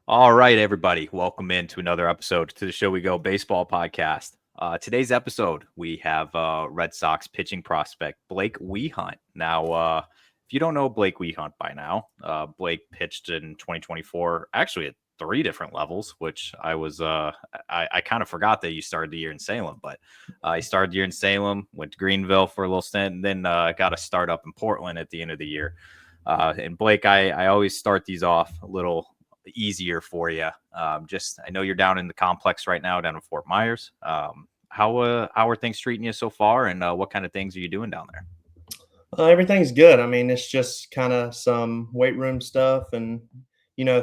All right, everybody. Welcome into another episode to the Show We Go Baseball podcast. Today's episode, we have Red Sox pitching prospect Blake Wehunt. Now, if you don't know Blake Wehunt by now, Blake pitched in 2024, actually at three different levels, which I kind of forgot that you started the year in Salem, but he started the year in Salem, went to Greenville for a little stint, and then got a start up in Portland at the end of the year. And Blake, I always start these off a little easier for you. I know you're down in the complex right now, down in Fort Myers. How are things treating you so far, and what kind of things are you doing down there? Everything's good. I mean, it's just kind of some weight room stuff and,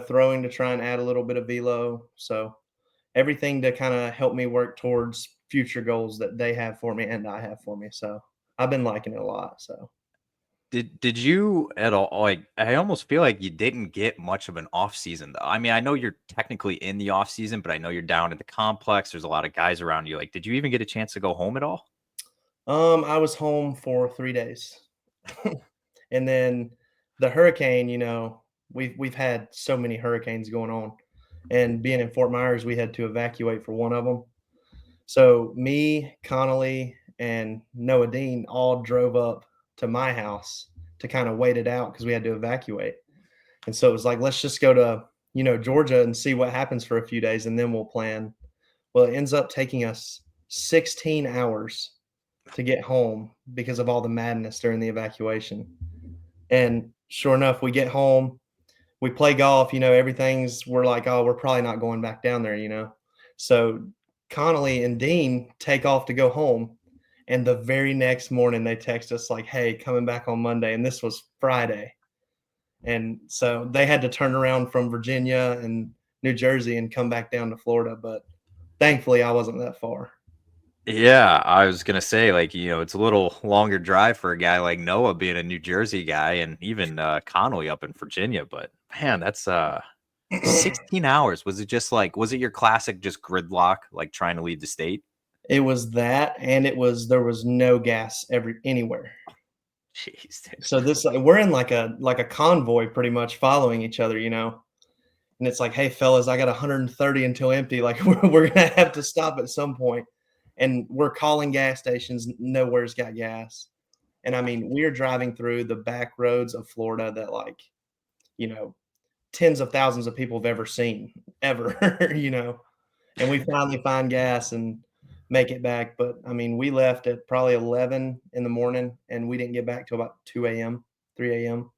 throwing to try and add a little bit of velo. So everything to kind of help me work towards future goals that they have for me and I have for me. So I've been liking it a lot. So Did you at all, like, I almost feel like you didn't get much of an off season though. I mean, I know you're technically in the off season, but I know you're down at the complex. There's a lot of guys around you. Like, did you even get a chance to go home at all? I was home for 3 days. And then the hurricane, we've had so many hurricanes going on. And being in Fort Myers, we had to evacuate for one of them. So me, Connolly, and Noah Dean all drove up to my house to kind of wait it out because we had to evacuate. And so it was like, let's just go to, Georgia and see what happens for a few days and then we'll plan. Well, it ends up taking us 16 hours to get home because of all the madness during the evacuation. And sure enough, we get home, we play golf, we're like, oh, we're probably not going back down there. So Connolly and Dean take off to go home. And the very next morning they text us like, hey, coming back on Monday. And this was Friday. And so they had to turn around from Virginia and New Jersey and come back down to Florida. But thankfully I wasn't that far. Yeah, I was gonna say, like, it's a little longer drive for a guy like Noah being a New Jersey guy, and even Connolly up in Virginia. But man, that's 16 hours. Was it your classic just gridlock, like trying to leave the state? It was that, and there was no gas anywhere. Jeez, dude. So this we're in like a convoy pretty much following each other. And it's like, hey fellas, I got 130 until empty. Like we're gonna have to stop at some point. And we're calling gas stations, nowhere's got gas. And I mean, we're driving through the back roads of Florida that you know, tens of thousands of people have ever seen, ever. And we finally find gas and make it back. But I mean, we left at probably 11 in the morning and we didn't get back till about 2 a.m., 3 a.m.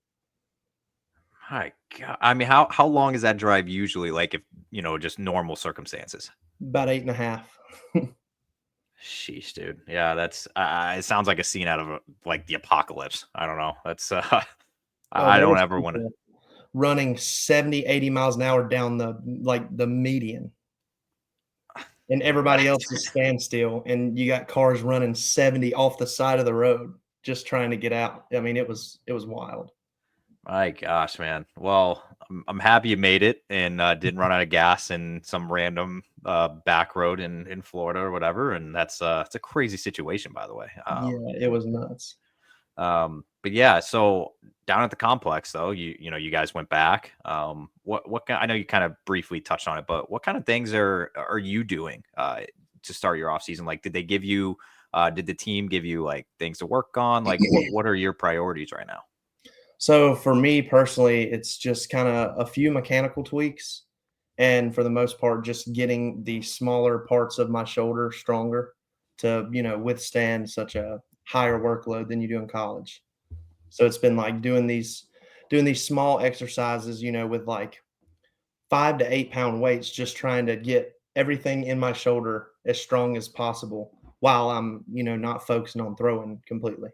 My God. I mean, how long is that drive usually? Like, if just normal circumstances. About 8.5. Sheesh, dude. Yeah, that's it sounds like a scene out of like the apocalypse. I don't know. That's Oh, I there don't was ever want to. people running 70, 80 miles an hour down the median. And everybody else is standstill, and you got cars running 70 off the side of the road just trying to get out. I mean, it was wild. My gosh, man. Well, I'm happy you made it and didn't run out of gas in some random back road in Florida or whatever. And it's a crazy situation, by the way. Yeah, it was nuts. But yeah, so down at the complex, though, you guys went back. I know you kind of briefly touched on it, but what kind of things are you doing to start your off season? Like, did the team give you like things to work on? Like, what are your priorities right now? So for me personally, it's just kind of a few mechanical tweaks, and for the most part, just getting the smaller parts of my shoulder stronger to withstand such a higher workload than you do in college. So it's been like doing these small exercises, with like 5 to 8 pound weights, just trying to get everything in my shoulder as strong as possible while I'm, not focusing on throwing completely.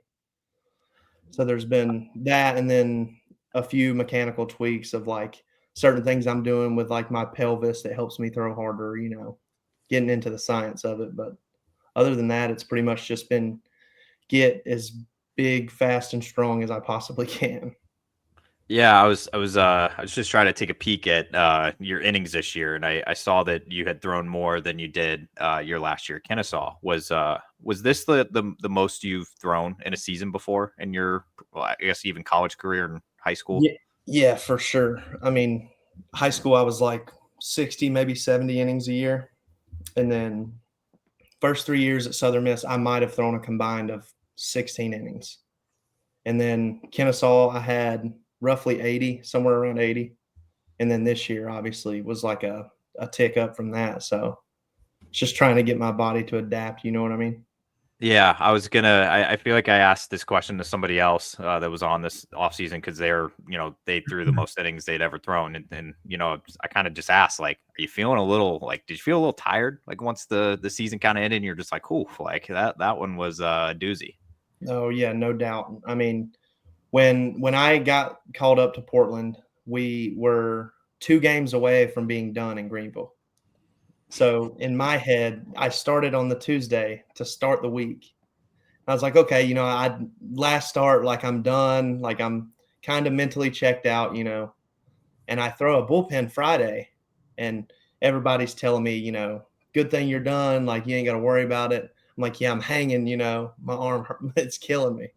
So there's been that, and then a few mechanical tweaks of like certain things I'm doing with like my pelvis that helps me throw harder, getting into the science of it. But other than that, it's pretty much just been get as big, fast, and strong as I possibly can. Yeah, I was just trying to take a peek at your innings this year, and I saw that you had thrown more than you did your last year at Kennesaw. Was this the most you've thrown in a season before in your, well, I guess even college career and high school? Yeah, yeah, for sure. I mean, high school, I was like 60, maybe 70 innings a year. And then first 3 years at Southern Miss, I might have thrown a combined of 16 innings. And then Kennesaw, I had roughly 80, somewhere around 80. And then this year, obviously, was like a tick up from that. So it's just trying to get my body to adapt. You know what I mean? Yeah, I feel like I asked this question to somebody else that was on this offseason because they threw the most innings they'd ever thrown. And I kind of just asked, like, are you feeling a little, like, did you feel a little tired? Like, once the season kind of ended and you're just like, ooh, like that one was a doozy. Oh, yeah, no doubt. I mean, when I got called up to Portland, we were 2 games away from being done in Greenville. So in my head, I started on the Tuesday to start the week. I was like, okay, I last start, like I'm done, like I'm kind of mentally checked out, and I throw a bullpen Friday and everybody's telling me, good thing you're done. Like you ain't got to worry about it. I'm like, yeah, I'm hanging, my arm, it's killing me.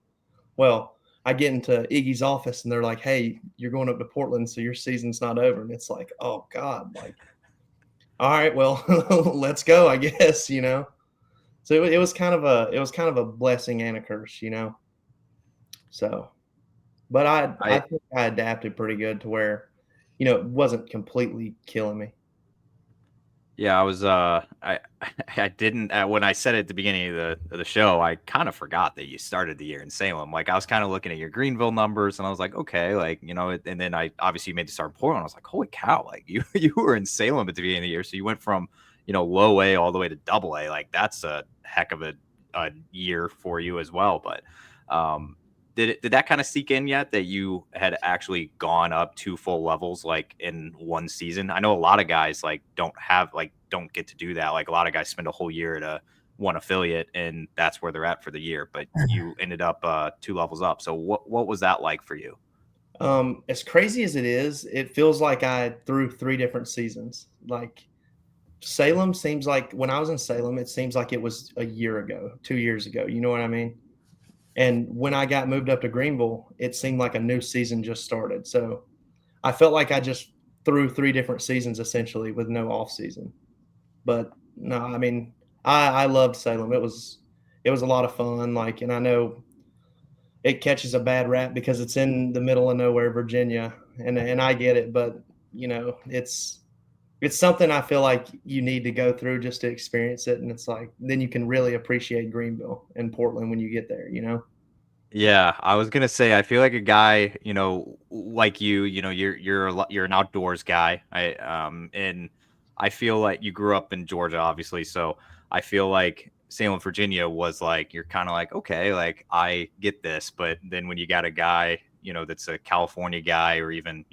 Well, I get into Iggy's office and they're like, hey, you're going up to Portland, so your season's not over. And it's like, oh God, like, all right, well, let's go, I guess, So it was kind of a blessing and a curse. So, but I I think I adapted pretty good to where, it wasn't completely killing me. Yeah, I was. I didn't when I said it at the beginning of the show. I kind of forgot that you started the year in Salem. Like I was kind of looking at your Greenville numbers, and I was like, okay, like And then I obviously made the start in Portland. I was like, holy cow! Like you were in Salem at the beginning of the year, so you went from low A all the way to double A. Like that's a heck of a year for you as well. But um, did that kind of seek in yet that you had actually gone up 2 full levels like in one season? I know a lot of guys like don't get to do that. Like a lot of guys spend a whole year at a one affiliate and that's where they're at for the year, but you ended up 2 levels up. So what was that like for you? As crazy as it is, it feels like I threw 3 different seasons. Like Salem seems like when I was in Salem, it seems like it was a year ago, 2 years ago. You know what I mean? And when I got moved up to Greenville, it seemed like a new season just started. So I felt like I just threw 3 different seasons essentially with no off season. But no, I mean, I loved Salem. It was a lot of fun. Like, and I know it catches a bad rap because it's in the middle of nowhere, Virginia, and I get it, but it's something I feel like you need to go through just to experience it, and it's like then you can really appreciate Greenville and Portland when you get there. Yeah, I was gonna say I feel like a guy, like you're an outdoors guy. And I feel like you grew up in Georgia, obviously, so I feel like Salem, Virginia was like you're kind of like, okay, like I get this, but then when you got a guy, that's a California guy, or even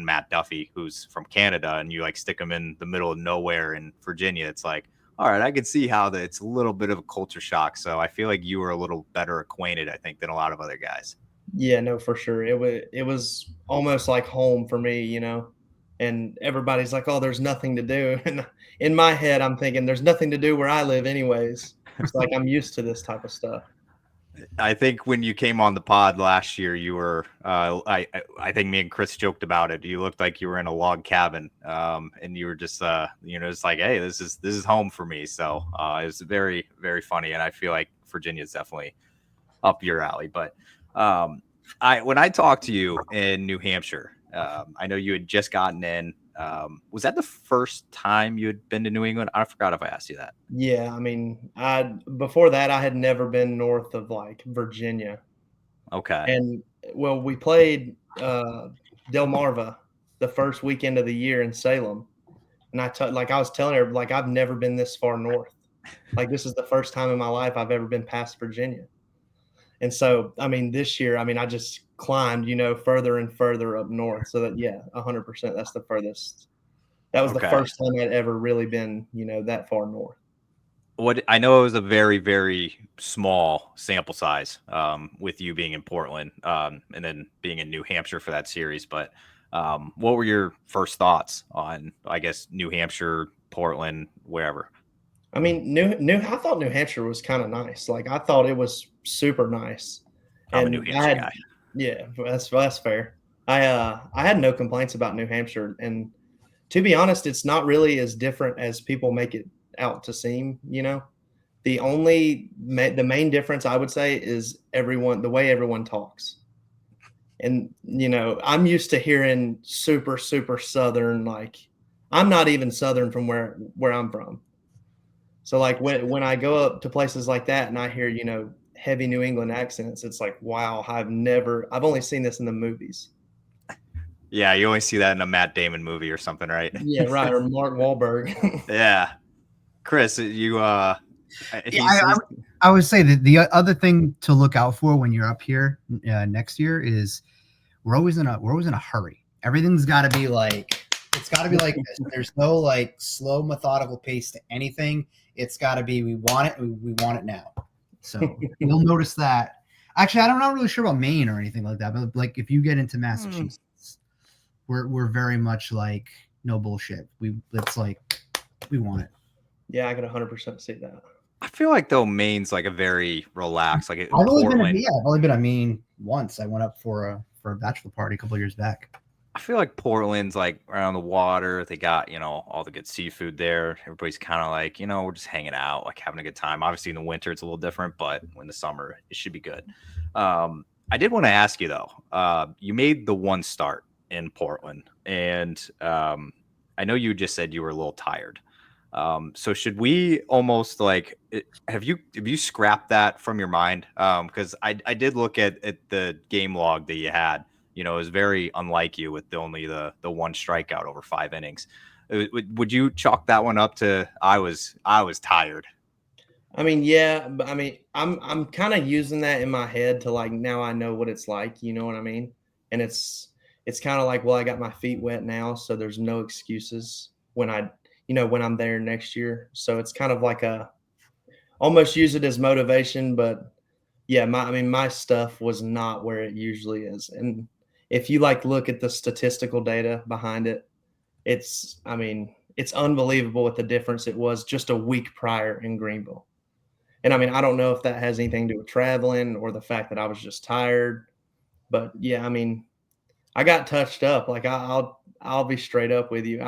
Matt Duffy, who's from Canada, and you like stick him in the middle of nowhere in Virginia, it's like all right, I can see how it's a little bit of a culture shock. So I feel like you were a little better acquainted, I think, than a lot of other guys. Yeah, no, for sure. It was almost like home for me. And everybody's like, "Oh, there's nothing to do." And in my head, I'm thinking there's nothing to do where I live anyways. It's like I'm used to this type of stuff. I think when you came on the pod last year, you were. I think me and Chris joked about it. You looked like you were in a log cabin, and you were just it's like, hey, this is home for me. So it's very very funny, and I feel like Virginia's definitely up your alley. But I when I talked to you in New Hampshire, I know you had just gotten in. Was that the first time you had been to New England? I forgot if I asked you that. Yeah, I mean, I before that I had never been north of like Virginia. Okay. And well, we played Delmarva the first weekend of the year in Salem. And like I was telling her, like I've never been this far north. Like this is the first time in my life I've ever been past Virginia. And so, I mean, this year, I mean, I just climbed, further and further up north. So that, yeah, 100%. That's the furthest. That was the Okay. first time I'd ever really been, that far north. What I know it was a very, very small sample size with you being in Portland and then being in New Hampshire for that series. But what were your first thoughts on, I guess, New Hampshire, Portland, wherever? I mean, I thought New Hampshire was kind of nice. Like I thought it was super nice. I'm a New And I Hampshire had, guy. yeah, that's fair. I had no complaints about New Hampshire, and to be honest, it's not really as different as people make it out to seem. The main difference I would say is the way everyone talks. And I'm used to hearing super super southern, like I'm not even southern from where I'm from. So like when I go up to places like that and I hear, heavy New England accents, it's like, wow, I've only seen this in the movies. Yeah, you only see that in a Matt Damon movie or something, right? Yeah, right. Or Mark Wahlberg. Yeah. Chris, you Yeah, I would say that the other thing to look out for when you're up here next year is we're always in a hurry. Everything's got to be like it's got to be like this. There's no like slow, methodical pace to anything. It's got to be we want it now. So you'll notice that. Actually, I'm not really sure about Maine or anything like that, but like if you get into Massachusetts, we're very much like no bullshit. It's like we want it. Yeah, I could 100% see that. I feel like though Maine's like a very relaxed, like I've only been to Maine once. I went up for a bachelor party a couple of years back. I feel like Portland's like around the water. They got, all the good seafood there. Everybody's kind of like, we're just hanging out, like having a good time. Obviously in the winter it's a little different, but in the summer it should be good. I did want to ask you though, you made the one start in Portland, and I know you just said you were a little tired. So should we almost like have you scrapped that from your mind? Because I did look at the game log that you had. It was very unlike you with only the one strikeout over 5 innings. Would you chalk that one up to I was tired? I mean, yeah, but I mean, I'm kind of using that in my head to like now I know what it's like, you know what I mean? And it's kind of like, well, I got my feet wet now, so there's no excuses when when I'm there next year. So it's kind of like almost use it as motivation, but yeah, my stuff was not where it usually is. And if you like look at the statistical data behind it, it's unbelievable what the difference it was just a week prior in Greenville. And I mean, I don't know if that has anything to do with traveling or the fact that I was just tired, but yeah, I mean, I got touched up. Like I'll be straight up with you.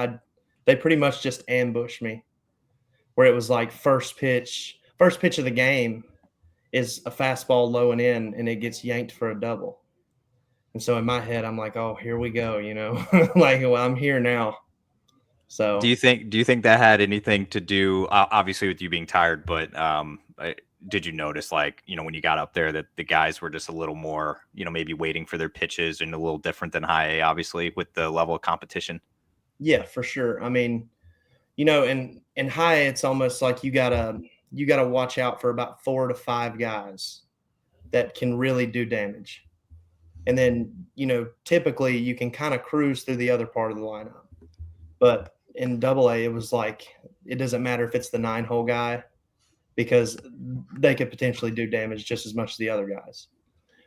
They pretty much just ambushed me where it was like first pitch of the game is a fastball low and in, and it gets yanked for a double. And so in my head, I'm like, oh, here we go, like, well, I'm here now. So do you think that had anything to do, obviously with you being tired, but did you notice like, when you got up there that the guys were just a little more, maybe waiting for their pitches and a little different than high A, obviously with the level of competition? Yeah, for sure. I mean, in high, it's almost like you gotta watch out for about 4 to 5 guys that can really do damage. And then, typically you can kind of cruise through the other part of the lineup. But in double A, it was like, it doesn't matter if it's the 9-hole guy because they could potentially do damage just as much as the other guys.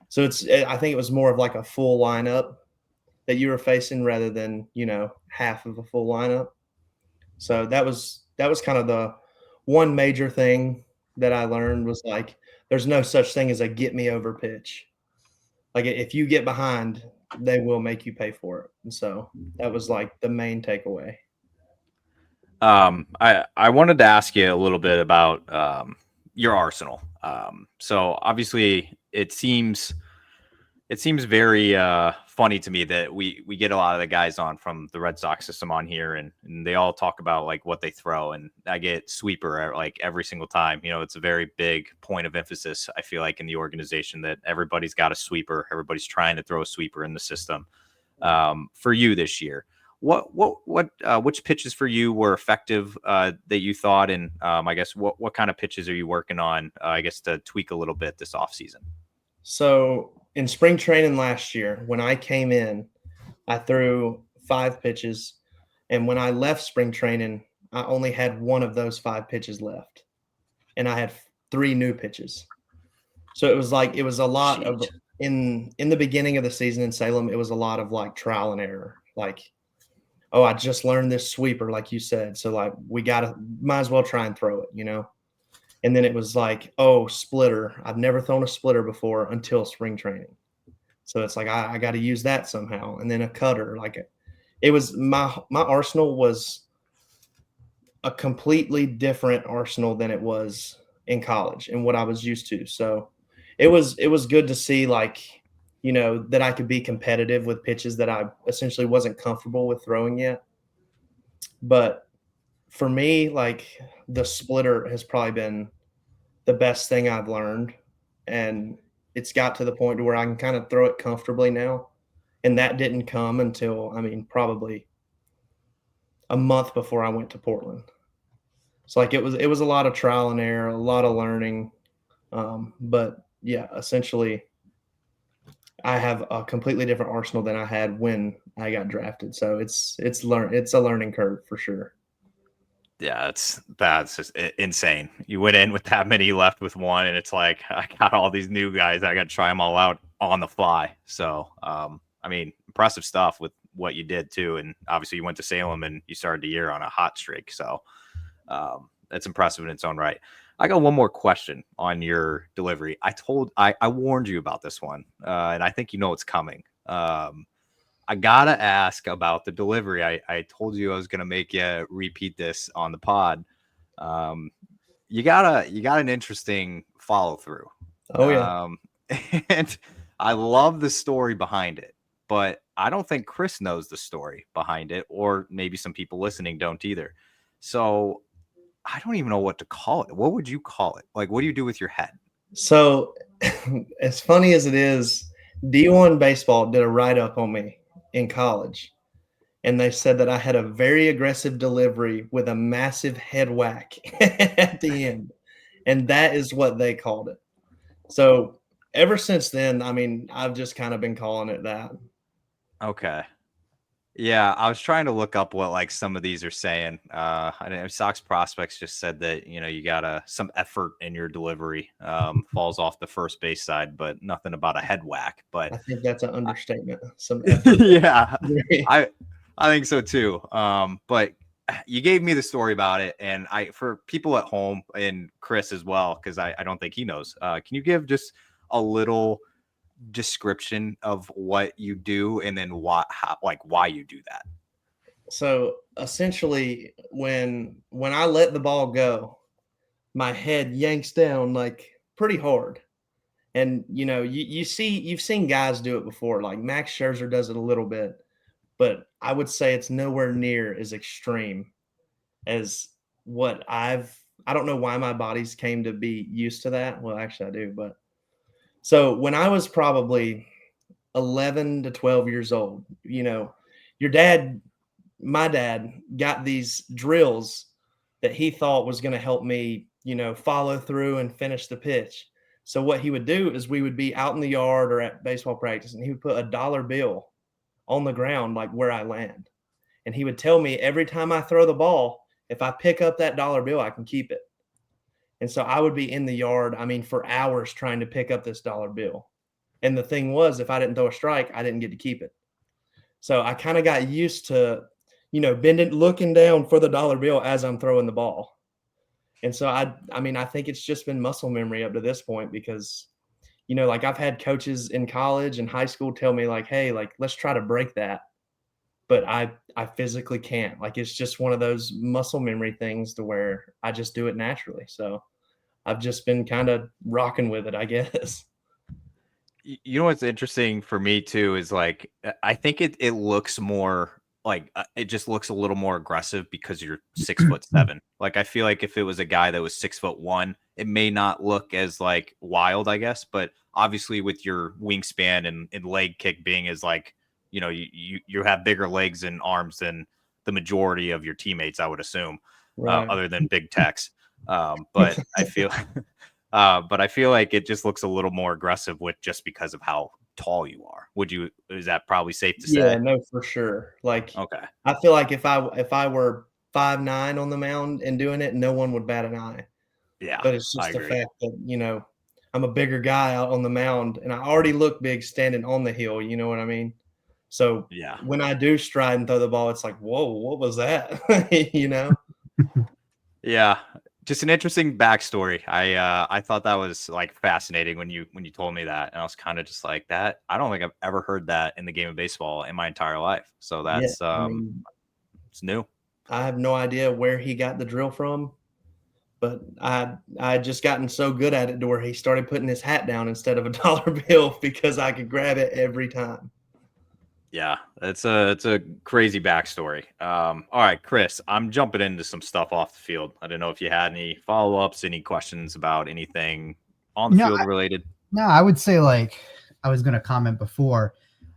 So I think it was more of like a full lineup that you were facing rather than, half of a full lineup. So that was kind of the one major thing that I learned was like, there's no such thing as a get me over pitch. Like if you get behind, they will make you pay for it. And so that was like the main takeaway. I wanted to ask you a little bit about your arsenal. So obviously it seems very funny to me that we get a lot of the guys on from the Red Sox system on here, and they all talk about like what they throw, and I get sweeper like every single time. It's a very big point of emphasis, I feel like, in the organization that everybody's got a sweeper. Everybody's trying to throw a sweeper in the system. For you this year, which pitches for you were effective that you thought, and I guess what kind of pitches are you working on, I guess, to tweak a little bit this offseason? So in spring training last year, when I came in, I threw 5 pitches. And when I left spring training, I only had one of those 5 pitches left. And I had 3 new pitches. So it was a lot of in the beginning of the season in Salem, it was a lot of like trial and error. Like, oh, I just learned this sweeper, like you said. So like might as well try and throw it, And then it was like, oh, splitter. I've never thrown a splitter before until spring training. So it's like I got to use that somehow, and then a cutter. Like it was my arsenal was a completely different arsenal than it was in college and what I was used to. So it was good to see, like, that I could be competitive with pitches that I essentially wasn't comfortable with throwing yet. But for me, like, the splitter has probably been the best thing I've learned, and it's got to the point to where I can kind of throw it comfortably now. And that didn't come until, probably a month before I went to Portland. So like it was a lot of trial and error, a lot of learning. But yeah, essentially I have a completely different arsenal than I had when I got drafted. So it's a learning curve for sure. Yeah, that's just insane. You went in with that many, you left with one, and it's like I got all these new guys. I got to try them all out on the fly. So, impressive stuff with what you did too. And obviously, you went to Salem and you started the year on a hot streak. So, that's impressive in its own right. I got one more question on your delivery. I warned you about this one, and I think you know it's coming. I gotta ask about the delivery. I told you I was gonna make you repeat this on the pod. You got an interesting follow through. Oh yeah. And I love the story behind it, but I don't think Chris knows the story behind it, or maybe some people listening don't either. So I don't even know what to call it. What would you call it? Like, what do you do with your head? So as funny as it is, D1 baseball did a write up on me in college. And they said that I had a very aggressive delivery with a massive head whack at the end. And that is what they called it. So ever since then, I've just kind of been calling it that. Okay. Yeah, I was trying to look up what like some of these are saying. I know Sox prospects just said that you got some effort in your delivery, falls off the first base side, but nothing about a head whack. But I think that's an understatement. Some effort. yeah, I think so too. But you gave me the story about it, and for people at home and Chris as well, because I don't think he knows. Can you give just a little description of what you do and then why you do that? So essentially, when I let the ball go, my head yanks down like pretty hard. And you've seen guys do it before. Like Max Scherzer does it a little bit, but I would say it's nowhere near as extreme as what I don't know why my body's came to be used to that. Well, actually I do, but so when I was probably 11 to 12 years old, my dad got these drills that he thought was going to help me, follow through and finish the pitch. So what he would do is we would be out in the yard or at baseball practice, and he would put a dollar bill on the ground, like where I land. And he would tell me every time I throw the ball, if I pick up that dollar bill, I can keep it. And so I would be in the yard, for hours trying to pick up this dollar bill. And the thing was, if I didn't throw a strike, I didn't get to keep it. So I kind of got used to, looking down for the dollar bill as I'm throwing the ball. And so I think it's just been muscle memory up to this point because, like I've had coaches in college and high school tell me like, hey, like, let's try to break that. But I physically can't. Like, it's just one of those muscle memory things to where I just do it naturally. So I've just been kind of rocking with it, I guess. You know what's interesting for me too is like I think it looks more like it just looks a little more aggressive because you're 6'7". Like I feel like if it was a guy that was 6'1", it may not look as like wild, I guess. But obviously with your wingspan and leg kick being as like you have bigger legs and arms than the majority of your teammates, I would assume, Right. other than big techs. But I feel. But I feel like it just looks a little more aggressive with just because of how tall you are. Is that probably safe to say? Yeah, no, for sure. Like, Okay. I feel like if I were 5'9" on the mound and doing it, no one would bat an eye. Yeah. But it's just the fact that, I'm a bigger guy out on the mound and I already look big standing on the hill. You know what I mean? So Yeah. when I do stride and throw the ball, it's like, whoa, what was that? Yeah. Just an interesting backstory. I thought that was like fascinating when you told me that, and I was kind of just like that. I don't think I've ever heard that in the game of baseball in my entire life. So Yeah, that's I mean, it's new. I have no idea where he got the drill from, but I had just gotten so good at it to where he started putting his hat down instead of a dollar bill because I could grab it every time. Yeah, it's a crazy backstory. All right, Chris, I'm jumping into some stuff off the field. I don't know if you had any follow-ups, any questions about anything on the No, field related. No, I would say like I was gonna comment before.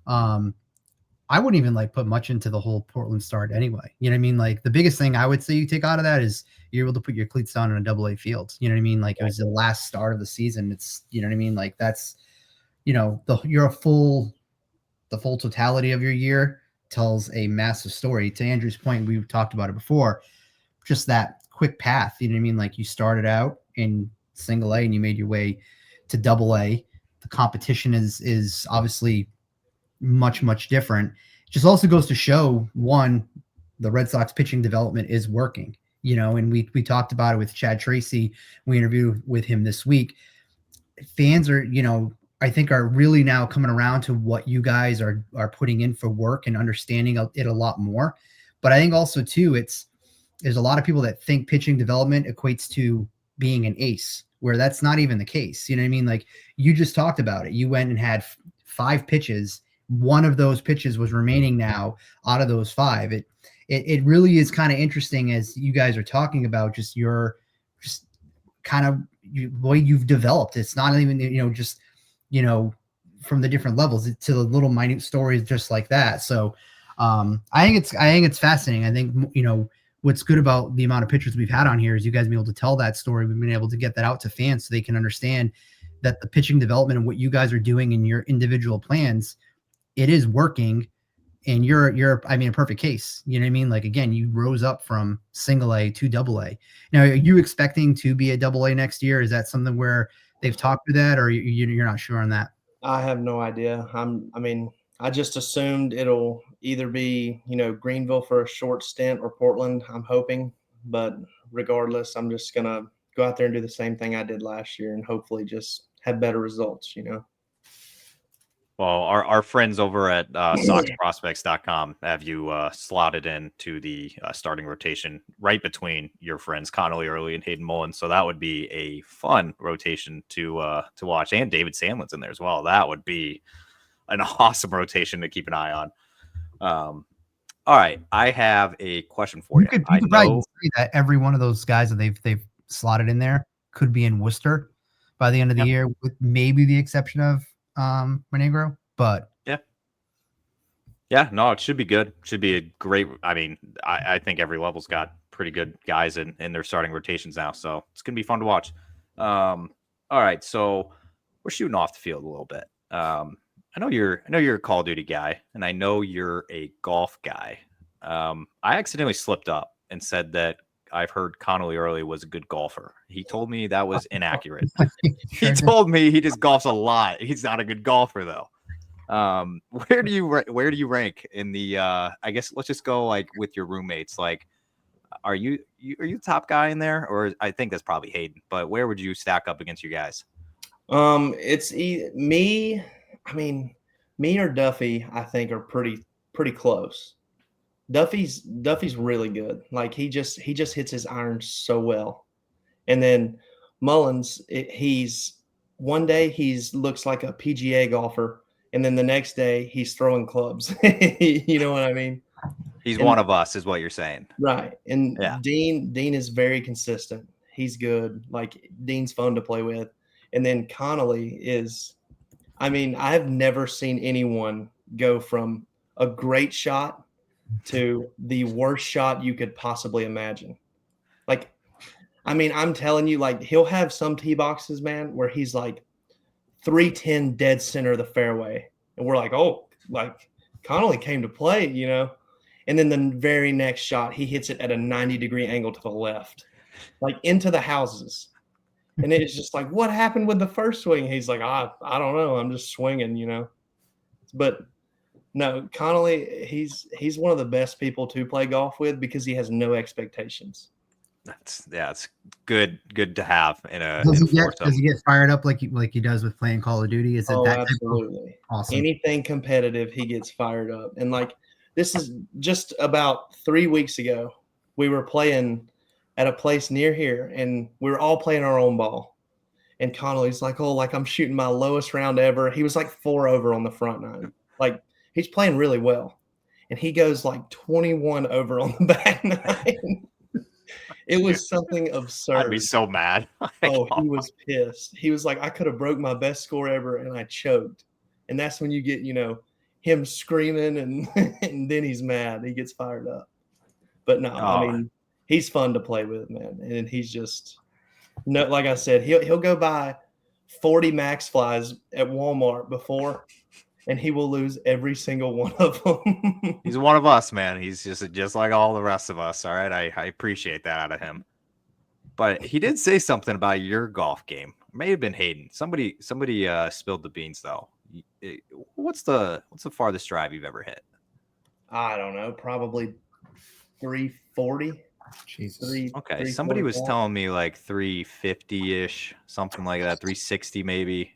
I wouldn't even like put much into the whole Portland start anyway. You know what I mean? Like the biggest thing I would say you take out of that is you're able to put your cleats down in a AA field. You know what I mean? Like it was the last start of the season. It's you know what I mean? Like that's you're the full totality of your year tells a massive story. To Andrew's point, we've talked about it before. Just that quick path. You know what I mean? Like you started out in single A and you made your way to AA. The competition is obviously much different. It just also goes to show one, the Red Sox pitching development is working. And we talked about it with Chad Tracy. We interviewed with him this week. Fans are, I think are really now coming around to what you guys are putting in for work and understanding it a lot more. But I think also too, there's a lot of people that think pitching development equates to being an ace, where that's not even the case. You know what I mean? Like you just talked about it. You went and had 5 pitches. One of those pitches was remaining now out of those 5. It really is kind of interesting as you guys are talking about just kind of the way you've developed. It's not even, just, from the different levels to the little minute stories just like that. So I think it's fascinating. I think, what's good about the amount of pitchers we've had on here is you guys be able to tell that story. We've been able to get that out to fans so they can understand that the pitching development and what you guys are doing in your individual plans, it is working. And you're a perfect case. You know what I mean? Like, again, you rose up from single A to AA. Now, are you expecting to be a AA next year? Is that something where they've talked to that, or you're not sure on that? I have no idea. I just assumed it'll either be, Greenville for a short stint or Portland, I'm hoping. But regardless, I'm just going to go out there and do the same thing I did last year and hopefully just have better results, Well, our friends over at SoxProspects.com have you slotted into the starting rotation right between your friends Connolly Early and Hayden Mullins. So that would be a fun rotation to watch. And David Sandlin's in there as well. That would be an awesome rotation to keep an eye on. All right, I have a question for you. You could probably say that every one of those guys that they've slotted in there could be in Worcester by the end of the year, with maybe the exception of Monegro, but no, it should be good. Should be a great. I think every level's got pretty good guys in their starting rotations now, so it's gonna be fun to watch. All right, so we're shooting off the field a little bit. I know you're a Call of Duty guy, and I know you're a golf guy. I accidentally slipped up and said that I've heard Connolly Early was a good golfer. He told me that was inaccurate. He told me he just golfs a lot. He's not a good golfer though. Where do you rank in the? I guess let's just go like with your roommates. Like, are you the top guy in there, or I think that's probably Hayden. But where would you stack up against you guys? It's me. Me or Duffy, I think are pretty close. Duffy's really good. Like he just hits his irons so well. And then Mullins, one day he's looks like a PGA golfer, and then the next day he's throwing clubs. You know what I mean? He's one of us, is what you're saying, right? And yeah. Dean is very consistent. He's good. Like Dean's fun to play with. And then Connolly is, I've never seen anyone go from a great shot to the worst shot you could possibly imagine. Like, I'm telling you, like, he'll have some tee boxes, man, where he's like 310 dead center of the fairway. And we're like, oh, like Connolly came to play, And then the very next shot, he hits it at a 90-degree angle to the left, like into the houses. And it's just like, what happened with the first swing? He's like, I don't know. I'm just swinging, But no, Connolly, he's one of the best people to play golf with because he has no expectations. It's good to have in a Does foursome. he get fired up like he does with playing Call of Duty? Is it that absolutely. Awesome. Anything competitive, he gets fired up. And like this is just about 3 weeks ago. We were playing at a place near here, and we were all playing our own ball. And Connolly's like, oh, like I'm shooting my lowest round ever. He was like 4 over on the front nine. Like he's playing really well. And he goes like 21 over on the back nine. It was something absurd. I'd be so mad. Oh, he was pissed. He was like, I could have broke my best score ever, and I choked. And that's when you get, him screaming, and and then he's mad. He gets fired up. But no, I mean, he's fun to play with, man. And he's just like I said, he'll go buy 40 max flies at Walmart before, and he will lose every single one of them. He's one of us, man. He's just like all the rest of us. All right. I appreciate that out of him. But he did say something about your golf game. It may have been Hayden. Somebody spilled the beans though. What's the farthest drive you've ever hit? I don't know, probably 340. Jesus. Okay. Somebody was telling me like 350-ish, something like that, 360 maybe.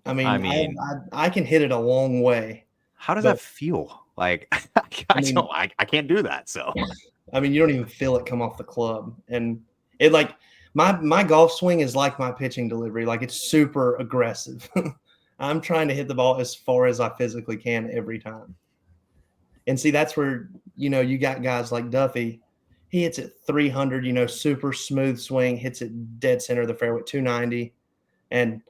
I mean, I can hit it a long way. How does that feel? Like I can't do that. So I mean, you don't even feel it come off the club, and it like my golf swing is like my pitching delivery. Like it's super aggressive. I'm trying to hit the ball as far as I physically can every time. And see, that's where you got guys like Duffy. He hits it 300. Super smooth swing, hits it dead center of the fairway, 290, and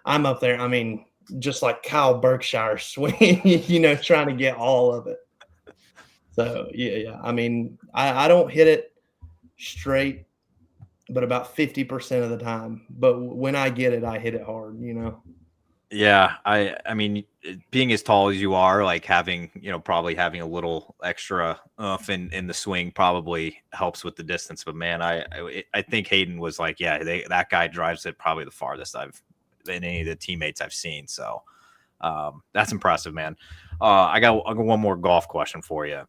I'm up there. I mean, just like Kyle Berkshire swing, trying to get all of it. So, yeah. I mean, I don't hit it straight, but about 50% of the time. But when I get it, I hit it hard, Yeah, I mean, being as tall as you are, like having, probably having a little extra oomph in the swing probably helps with the distance. But man, I think Hayden was like, yeah, that guy drives it probably the farthest than any of the teammates I've seen. So that's impressive, man. I got one more golf question for you.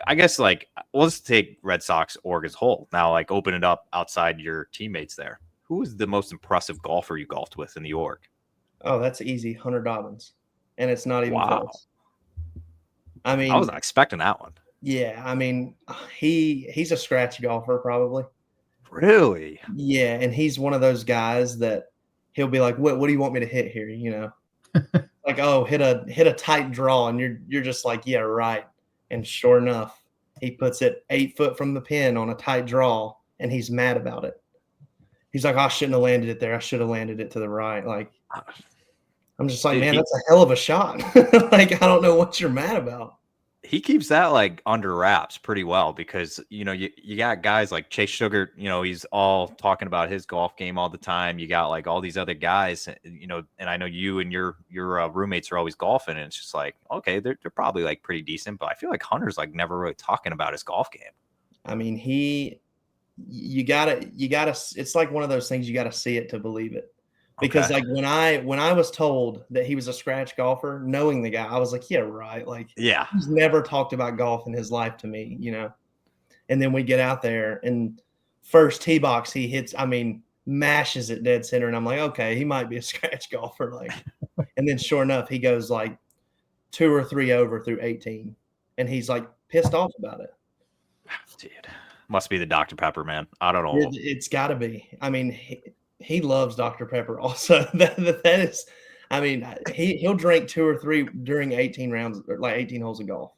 I guess like let's take Red Sox org as a whole. Now, like open it up outside your teammates there. Who was the most impressive golfer you golfed with in the org? Oh, that's easy. Hunter Dobbins. And it's not even close. I mean, I was not expecting that one. Yeah. I mean, he's a scratch golfer probably. Really? Yeah. And he's one of those guys that he'll be like, what do you want me to hit here? Like, oh, hit a tight draw. And you're just like, yeah, right. And sure enough, he puts it 8 foot from the pin on a tight draw, and he's mad about it. He's like, I shouldn't have landed it there. I should have landed it to the right. Like, I'm just like, man, that's a hell of a shot. Like, I don't know what you're mad about. He keeps that like under wraps pretty well because, you got guys like Chase Sugar, he's all talking about his golf game all the time. You got like all these other guys, and I know you and your roommates are always golfing, and it's just like, okay, they're probably like pretty decent, but I feel like Hunter's like never really talking about his golf game. I mean, you gotta, it's like one of those things you gotta see it to believe it. Because like when I was told that he was a scratch golfer, knowing the guy, I was like, yeah, right. Like, yeah, he's never talked about golf in his life to me, And then we get out there, and first tee box he hits, mashes it dead center, and I'm like, okay, he might be a scratch golfer. Like, and then sure enough, he goes like 2 or 3 over through 18, and he's like pissed off about it. Dude, must be the Dr. Pepper, man. I don't know. It's got to be. I mean, he loves Dr. Pepper also. That is, he'll drink 2 or 3 during 18 rounds, or like 18 holes of golf.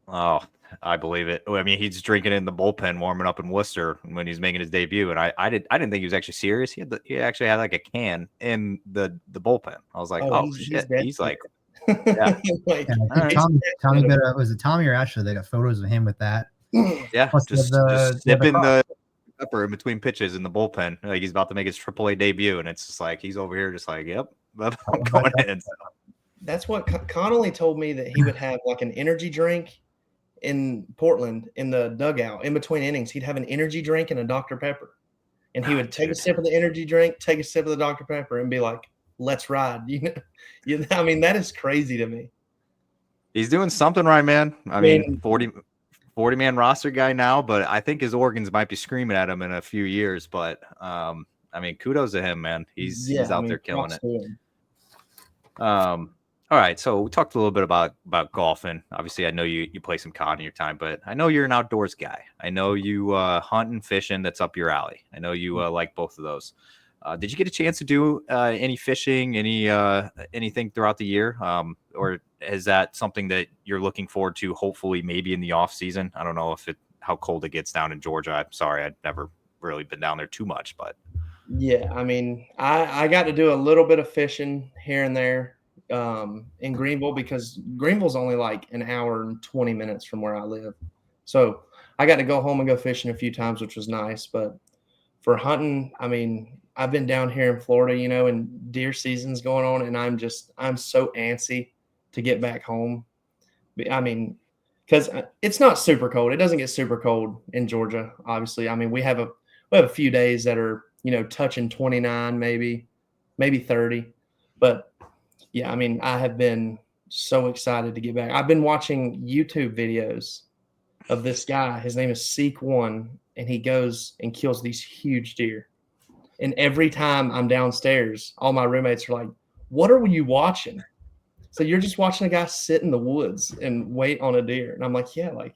Oh, I believe it. I mean, he's drinking in the bullpen, warming up in Worcester when he's making his debut. And I didn't think he was actually serious. He actually had like a can in the bullpen. I was like, shit. He's like, yeah. Like, Tommy was it Tommy or Ashley? They got photos of him with that. Yeah, just sipping the pepper in between pitches in the bullpen, like he's about to make his AAA debut, and it's just like he's over here, just like, yep, I'm going in. That's what Connolly told me, that he would have like an energy drink in Portland in the dugout in between innings. He'd have an energy drink and a Dr. Pepper, and he would take a sip of the energy drink, take a sip of the Dr. Pepper, and be like, "Let's ride." That is crazy to me. He's doing something right, man. I mean, 40 40-man roster guy now, but I think his organs might be screaming at him in a few years. But I mean, kudos to him, man. He's out there killing it. All right, so we talked a little bit about golfing. Obviously, I know you play some COD in your time, but I know you're an outdoors guy. I know you hunt and fishing. That's up your alley. I know you like both of those. Did you get a chance to do any fishing, anything throughout the year, or is that something that you're looking forward to? Hopefully, maybe in the off season. I don't know how cold it gets down in Georgia. I'm sorry, I've never really been down there too much, but yeah, I mean, I got to do a little bit of fishing here and there in Greenville because Greenville's only like an hour and 20 minutes from where I live, so I got to go home and go fishing a few times, which was nice. But for hunting, I mean, I've been down here in Florida, and deer season's going on, and I'm so antsy to get back home. I mean, because it's not super cold. It doesn't get super cold in Georgia, obviously. I mean, we have a few days that are, touching 29, maybe 30. But yeah, I mean, I have been so excited to get back. I've been watching YouTube videos of this guy. His name is Seek One, and he goes and kills these huge deer. And every time I'm downstairs, all my roommates are like, "What are you watching?" So you're just watching a guy sit in the woods and wait on a deer. And I'm like, yeah, like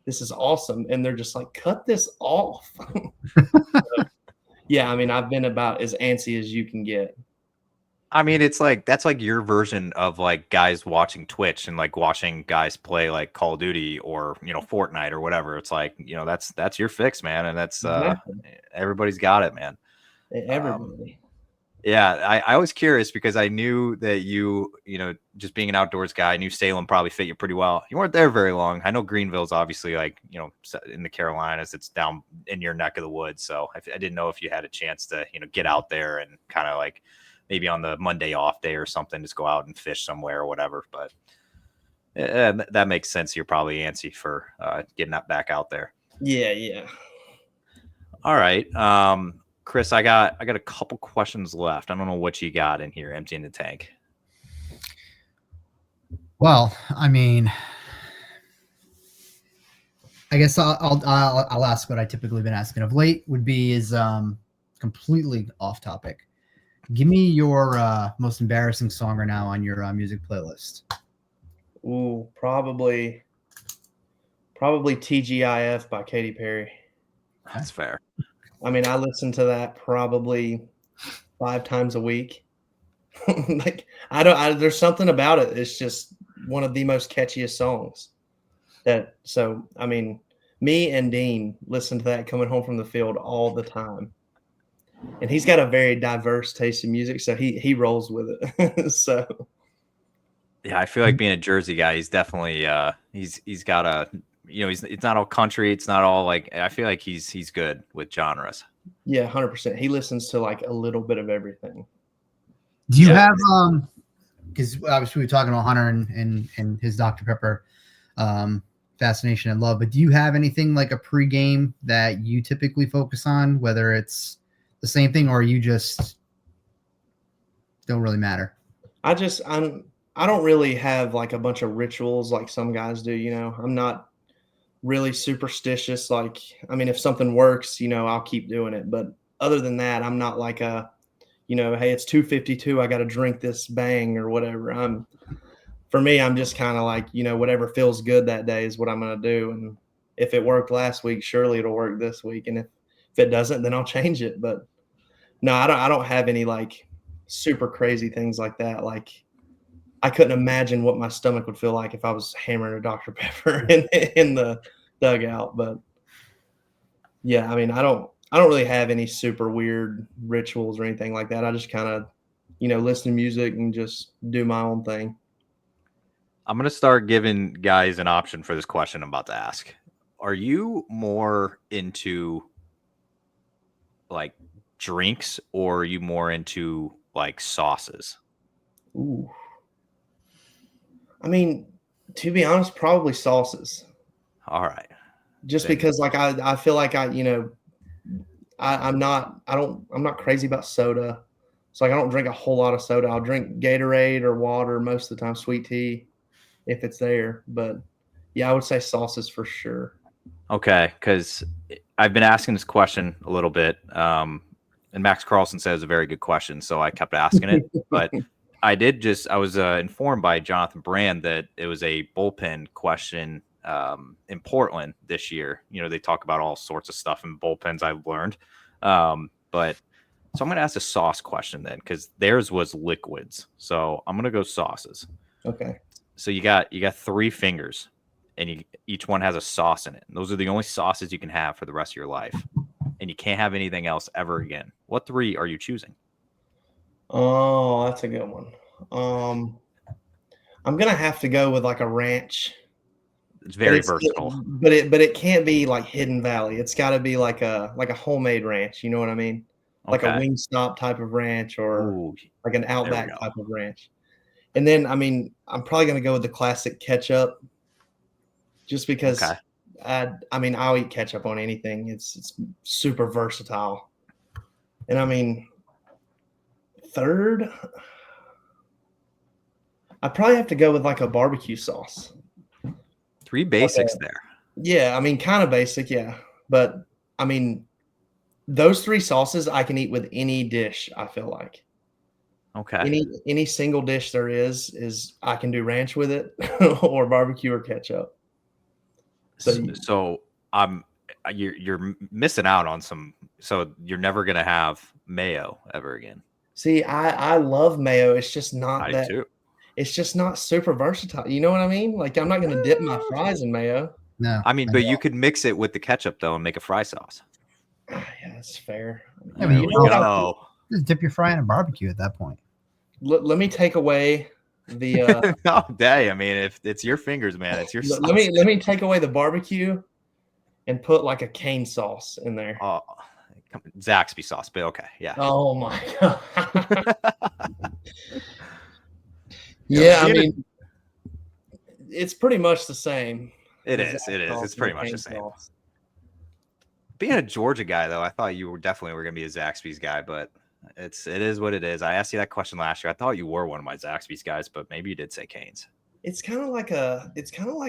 this is awesome. And they're just like, cut this off. So, yeah, I mean, I've been about as antsy as you can get. I mean, it's like that's like your version of like guys watching Twitch and like watching guys play like Call of Duty or Fortnite or whatever. It's like that's your fix, man, and that's everybody's got it, man. Everybody. Yeah, I was curious because I knew that just being an outdoors guy, I knew Salem probably fit you pretty well. You weren't there very long. I know Greenville's obviously like, in the Carolinas, it's down in your neck of the woods. So I didn't know if you had a chance to, get out there and kind of like maybe on the Monday off day or something, just go out and fish somewhere or whatever. But that makes sense. You're probably antsy for getting that back out there. Yeah. All right. Chris, I got a couple questions left. I don't know what you got in here, emptying the tank. Well, I mean, I guess I'll ask what I typically been asking of late. Would be is completely off topic. Give me your most embarrassing song right now on your music playlist. Ooh, probably TGIF by Katy Perry. That's fair. I mean, I listen to that probably 5 times a week. Like there's something about it. It's just one of the most catchiest songs. So I mean, me and Dean listen to that coming home from the field all the time. And he's got a very diverse taste in music, so he rolls with it. So yeah, I feel like being a Jersey guy, he's definitely he's got a it's not all country, it's not all like I feel like he's good with genres. Yeah, 100%. He listens to like a little bit of everything. Do you have because obviously we're talking about Hunter and his Dr. Pepper fascination and love, but do you have anything like a pregame that you typically focus on, whether it's the same thing or you just don't really matter? I don't really have like a bunch of rituals like some guys do, I'm not really superstitious. Like, I mean, if something works, I'll keep doing it. But other than that, I'm not like hey, it's 2:52, I got to drink this Bang or whatever. For me, I'm just kind of like, whatever feels good that day is what I'm going to do. And if it worked last week, surely it'll work this week. And if it doesn't, then I'll change it. But no, I don't have any like super crazy things like that. Like I couldn't imagine what my stomach would feel like if I was hammering a Dr. Pepper in the dugout. But yeah, I mean, I don't really have any super weird rituals or anything like that. I just kind of, listen to music and just do my own thing. I'm going to start giving guys an option for this question I'm about to ask. Are you more into like drinks or are you more into like sauces? Ooh. I mean, to be honest, probably sauces. All right. Just because like I feel like I'm not crazy about soda. So like I don't drink a whole lot of soda. I'll drink Gatorade or water most of the time, sweet tea if it's there. But Yeah, I would say sauces for sure. Okay, because I've been asking this question a little bit, and Max Carlson said it was a very good question, so I kept asking it. But I was informed by Jonathan Brand that it was a bullpen question in Portland this year. You know, they talk about all sorts of stuff in bullpens, I've learned. But so I'm going to ask a sauce question then, because theirs was liquids. So I'm going to go sauces. Okay. So you got 3 fingers, and each one has a sauce in it. And those are the only sauces you can have for the rest of your life, and you can't have anything else ever again. What 3 are you choosing? Oh, that's a good one. I'm gonna have to go with like a ranch. It's very versatile. But it can't be like Hidden Valley. It's got to be like a homemade ranch. You know what I mean? Like a Okay. Wingstop type of ranch, or Ooh, like an there we Outback go. type of ranch. And then, I mean, I'm probably gonna go with the classic ketchup, just because. Okay. I mean, I'll eat ketchup on anything. It's super versatile. And I mean, third, I probably have to go with like a barbecue sauce. 3 basics there. Yeah, I mean, kind of basic, yeah. But I mean, those 3 sauces I can eat with any dish, I feel like. Okay. Any single dish there is I can do ranch with it or barbecue or ketchup. So you're missing out on some. So you're never gonna have mayo ever again. See, I love mayo. It's just not I do that. too. It's just not super versatile. You know what I mean? Like, I'm not gonna dip my fries in mayo. No, I mean, but you could mix it with the ketchup though and make a fry sauce. Yeah, that's fair. I mean, You know what? just dip your fry in a barbecue at that point. Let me take away the. No, day. I mean, if it's your fingers, man, it's your sauce. let me take away the barbecue and put like a cane sauce in there. Oh, Zaxby sauce, but okay, yeah. Oh my god. Yeah, I mean, it's pretty much the same. It is. It's pretty much the same. Being a Georgia guy, though, I thought you were definitely going to be a Zaxby's guy, but it is what it is. I asked you that question last year. I thought you were one of my Zaxby's guys, but maybe you did say Cane's. It's kind of like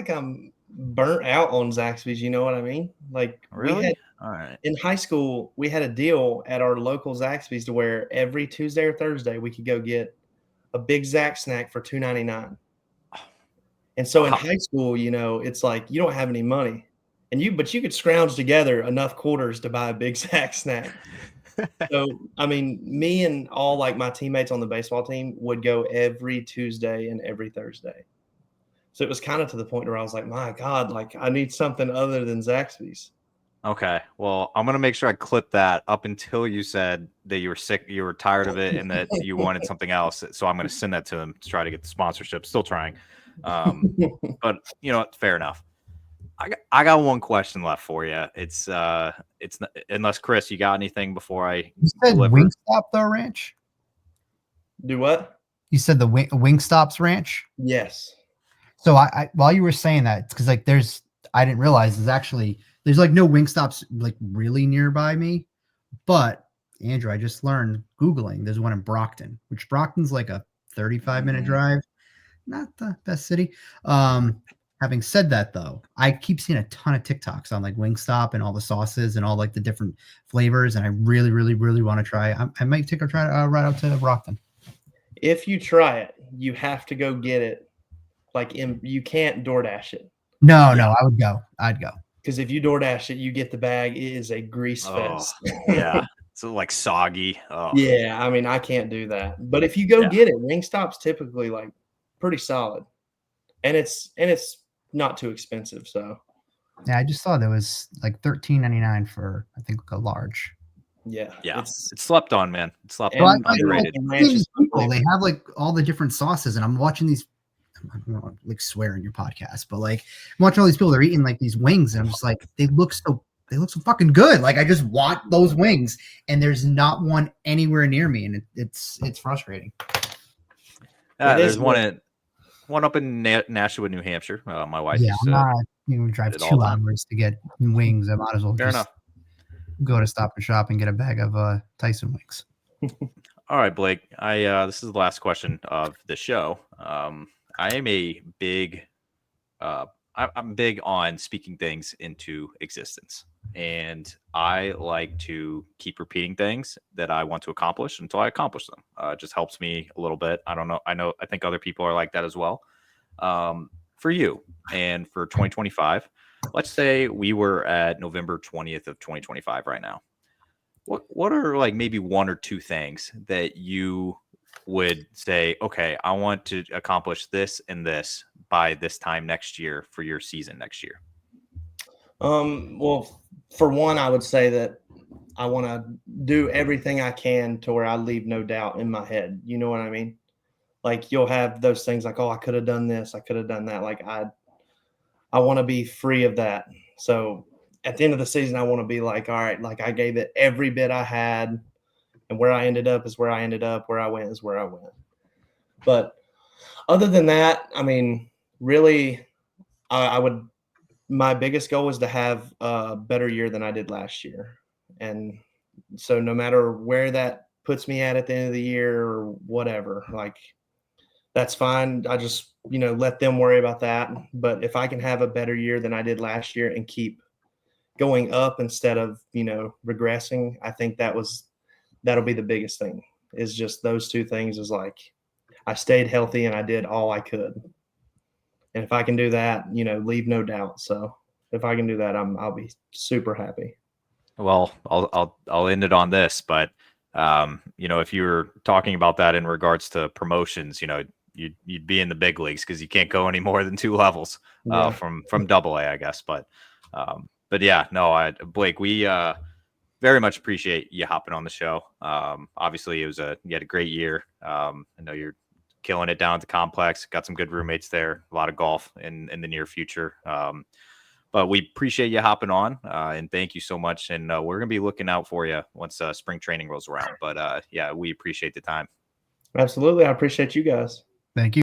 I'm burnt out on Zaxby's. You know what I mean? Like, really? All right. In high school, we had a deal at our local Zaxby's to where every Tuesday or Thursday we could go get a big Zax snack for $2.99. And so in high school, you know, it's like you don't have any money, but you could scrounge together enough quarters to buy a big Zax snack. So, I mean, me and all like my teammates on the baseball team would go every Tuesday and every Thursday. So it was kind of to the point where I was like, my God, like I need something other than Zaxby's. Okay. Well, I'm going to make sure I clip that up until you said that you were sick, you were tired of it, and that you wanted something else. So I'm going to send that to them to try to get the sponsorship. Still trying. But, you know, fair enough. I got one question left for you. It's not, unless Chris, you got anything before I You said deliver? Wingstop though, Ranch? Do what? You said the Wingstop's Ranch? Yes. So I while you were saying that, because like I didn't realize there's like no Wingstops like really nearby me. But Andrew, I just learned Googling there's one in Brockton, which Brockton's like a 35-minute drive. Not the best city. Having said that, though, I keep seeing a ton of TikToks on like Wingstop and all the sauces and all like the different flavors, and I really, really, really want to try. I might take a try right out to Brockton. If you try it, you have to go get it. Like you can't DoorDash it. No, I would go. I'd go. Because if you DoorDash it, you get the bag. It is a grease fest. Yeah. So like soggy. Oh. Yeah, I mean, I can't do that. But if you go get it, Wingstop's typically like pretty solid. And it's not too expensive. So yeah, I just saw there was like $13.99 for I think like a large. Yeah. It's slept on, man. It's slept on. Underrated. They have like all the different sauces, and I'm watching these. I don't want to like swear in your podcast, but like I'm watching all these people, they're eating like these wings, and I'm just like, they look so fucking good. Like I just want those wings, and there's not one anywhere near me, and it's frustrating. There's one up in Nashua, New Hampshire. My wife. Yeah, I'm not drive 2 hours to get wings. I might as well go to Stop and Shop and get a bag of Tyson wings. All right, Blake. This is the last question of the show. I am a big I'm big on speaking things into existence, and I like to keep repeating things that I want to accomplish until I accomplish them. It just helps me a little bit. I don't know. I think other people are like that as well. For you and for 2025, let's say we were at November 20th of 2025 right now. What are like maybe one or two things that you would say, okay, I want to accomplish this and this by this time next year for your season next year? Well, for one, I would say that I want to do everything I can to where I leave no doubt in my head. You know what I mean? Like you'll have those things like, oh, I could have done this, I could have done that. Like I want to be free of that. So at the end of the season, I want to be like, all right, like I gave it every bit I had, and where I ended up is where I ended up. Where I went is where I went. But other than that, I mean, really, I would. My biggest goal is to have a better year than I did last year, and so no matter where that puts me at the end of the year or whatever, like that's fine. I just let them worry about that. But if I can have a better year than I did last year and keep going up instead of regressing, I think that'll be the biggest thing. Is just those two things. Is like I stayed healthy and I did all I could. And if I can do that, leave no doubt. So if I can do that, I'll be super happy. Well, I'll end it on this, but if you were talking about that in regards to promotions, you'd be in the big leagues because you can't go any more than 2 levels from Double A, I guess. But yeah, no, Blake, we very much appreciate you hopping on the show. Obviously, you had a great year. I know you're killing it down at the complex. Got some good roommates there. A lot of golf in the near future. But we appreciate you hopping on, and thank you so much. And we're going to be looking out for you once spring training rolls around. But yeah, we appreciate the time. Absolutely. I appreciate you guys. Thank you.